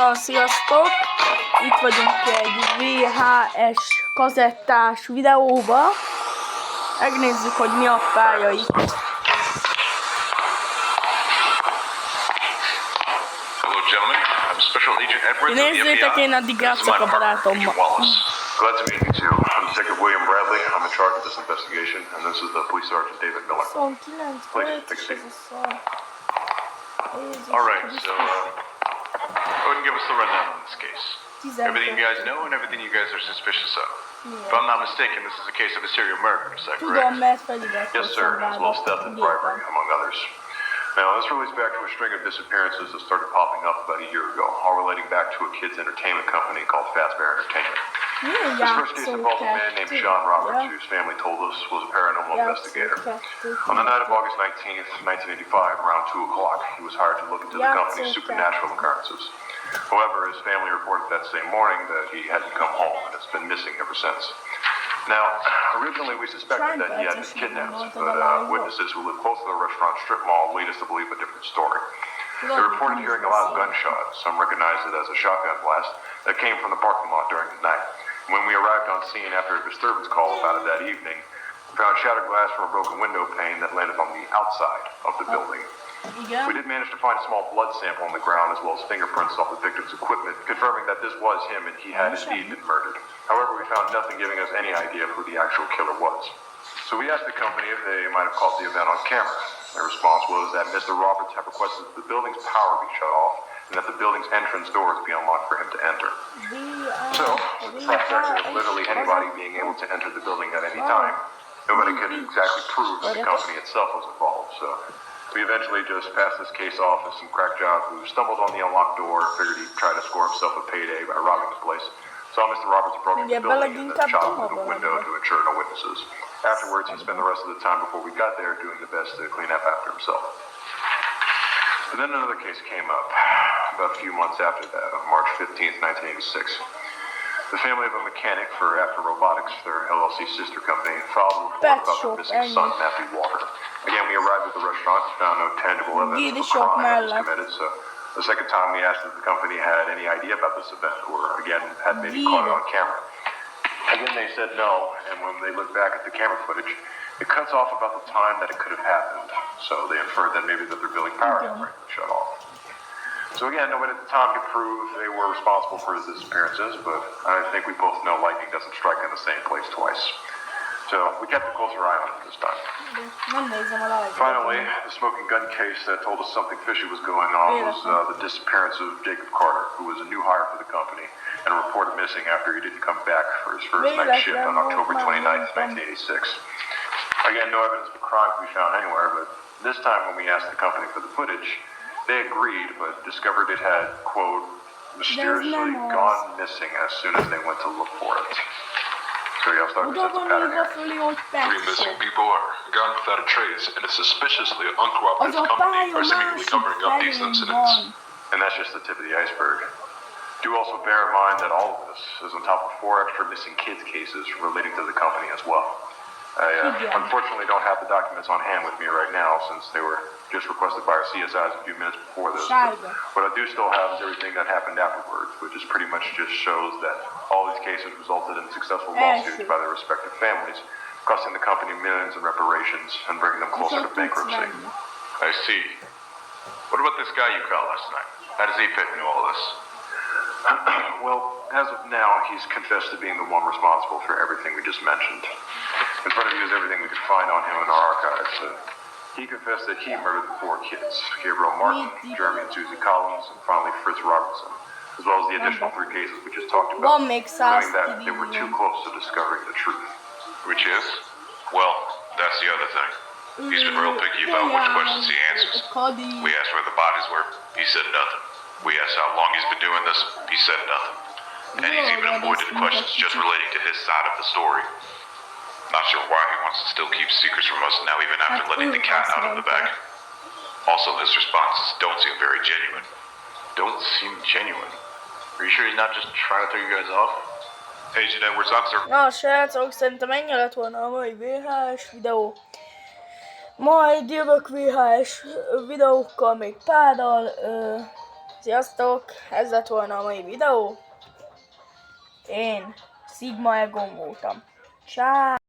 Na, sziasztok! Itt vagyunk egy VHS kazettás videóba. Megnézzük, hogy mi a pálya itt. Nézzétek, én addig játszok a barátommal. Glad to meet you too. I'm Detective William Bradley. I'm in charge of this investigation, and this is the police sergeant David Miller. Please, take a seat. Alright, so go ahead and give us the rundown on this case. Everything you guys know and everything you guys are suspicious of. If I'm not mistaken, this is a case of a serial murder, is that correct? Yes, sir, as well as theft and bribery, among others. Now, this relates back to a string of disappearances that started popping up about a year ago, all relating back to a kids' entertainment company called Fazbear Entertainment. This first case involved a man named John Roberts, whose family told us was a paranormal investigator. On the night of August 19th, 1985, around 2 o'clock, he was hired to look into the company's supernatural occurrences. However, his family reported that same morning that he hadn't come home and has been missing ever since. Now, originally we suspected that he had been kidnapped, but witnesses who live close to the restaurant strip mall lead us to believe a different story. They reported hearing a loud gunshot. Some recognized it as a shotgun blast that came from the parking lot during the night. When we arrived on scene after a disturbance call about it that evening, we found shattered glass from a broken window pane that landed on the outside of the building. We did manage to find a small blood sample on the ground as well as fingerprints off the victim's equipment, confirming that this was him and he had indeed been murdered. However, we found nothing giving us any idea of who the actual killer was. So we asked the company if they might have caught the event on camera. Their response was that Mr. Roberts had requested that the building's power be shut off and that the building's entrance doors be unlocked for him to enter. So, with the prospect of literally anybody being able to enter the building at any time, nobody could exactly prove that the company itself was involved. So we eventually just passed this case off as some crack job who stumbled on the unlocked door, figured he'd try to score himself a payday by robbing the place. Saw Mr. Roberts broke into the building and then shot through the window to ensure no witnesses. Afterwards, he spent the rest of the time before we got there doing the best to clean up after himself. And then another case came up about a few months after that, on March 15th, 1986. The family of a mechanic for After Robotics, their LLC sister company, filed a report about their missing son, Matthew Walker. Again, we arrived at the restaurant and found no tangible evidence of a crime that was committed, so the second time we asked if the company had any idea about this event, or again, had maybe caught it on camera. Again, they said no, and when they looked back at the camera footage, it cuts off about the time that it could have happened, so they inferred that maybe that their building power had shut off. So again, nobody at the time could prove they were responsible for his disappearances, but I think we both know lightning doesn't strike in the same place twice. So we kept a closer eye on it this time. Finally, the smoking gun case that told us something fishy was going on was the disappearance of Jacob Carter, who was a new hire for the company and reported missing after he didn't come back for his first night shift on October 29th, 1986. Again, no evidence of a crime could be found anywhere, but this time when we asked the company for the footage, they agreed, but discovered it had, quote, mysteriously gone missing as soon as they went to look for it. So y'all start to sense a pattern here. 3 missing people are gone without a trace, and a suspiciously uncooperative company are seemingly covering up these incidents. And that's just the tip of the iceberg. Do also bear in mind that all of this is on top of 4 extra missing kids cases relating to the company as well. I unfortunately don't have the documents on hand with me right now since they were just requested by our CSIs a few minutes before this. But what I do still have is everything that happened afterwards, which is pretty much just shows that all these cases resulted in successful lawsuits by their respective families, costing the company millions in reparations and bringing them closer to bankruptcy. I see. What about this guy you caught last night? How does he fit into all this? Well, as of now, he's confessed to being the one responsible for everything we just mentioned. In front of you is everything we could find on him in our archives. He confessed that he murdered the 4 kids, Gabriel Martin, Jeremy and Susie Collins, and finally Fritz Robertson, as well as the additional 3 cases we just talked about, claiming that they were too close to discovering the truth. Which is? Well, that's the other thing. He's been real picky about which questions he answers. We asked where the bodies were, he said nothing. We asked how long he's been doing this, he said nothing. And he's even avoided questions just relating to his side of the story. Not sure why he wants to still keep secrets from us now, even after letting the cat out of the bag. Also, his responses don't seem very genuine. Don't seem genuine? Are you sure he's not just trying to throw you guys off? Agent Edwards, observe. Na, srácok, szerintem ennyi lett volna a mai VHS videó. Majd jövök VHS videókkal még párdal. Sziasztok! Ez lett volna a mai videó. Én Sigma Egon voltam. Ciao.